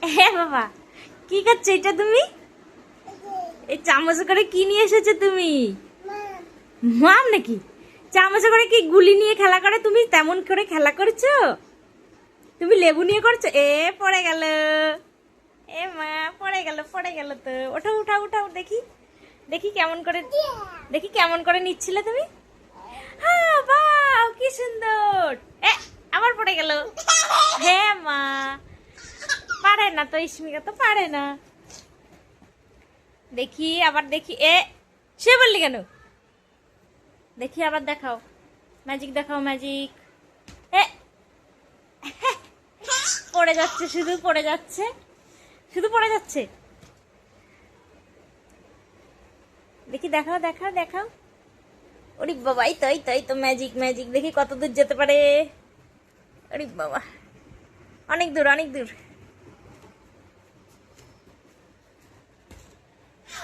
হ্যাঁ বাবা, কি করছো এটা তুমি? এই চামচে করে কি নিয়ে এসেছো তুমি? মাম নাকি? চামচে করে কি গুলি নিয়ে খেলা করে, তুমি তেমন করে খেলা করছো? তুমি লেবু নিয়ে করছো? পড়ে গেল। মা, পড়ে গেল তো। ওঠাও উঠাও উঠাও, দেখি দেখি কেমন করে, দেখি কেমন করে নিচ্ছিলে তুমি। হ্যাঁ, বাহ কি সুন্দর। আবার পড়ে গেল। হ্যাঁ মা, পারে না তো, ইস্মিকা তো পারে না। দেখি আবার দেখি, সে বললি কেন? দেখি আবার দেখাও, ম্যাজিক দেখাও, ম্যাজিক। এ পড়ে যাচ্ছে, শুধু পড়ে যাচ্ছে, শুধু পড়ে যাচ্ছে। দেখি দেখাও দেখাও দেখাও। ওরে বাবা, এই তো ম্যাজিক ম্যাজিক, দেখি কত দূর যেতে পারে। ওরে বাবা, অনেক দূর অনেক দূর।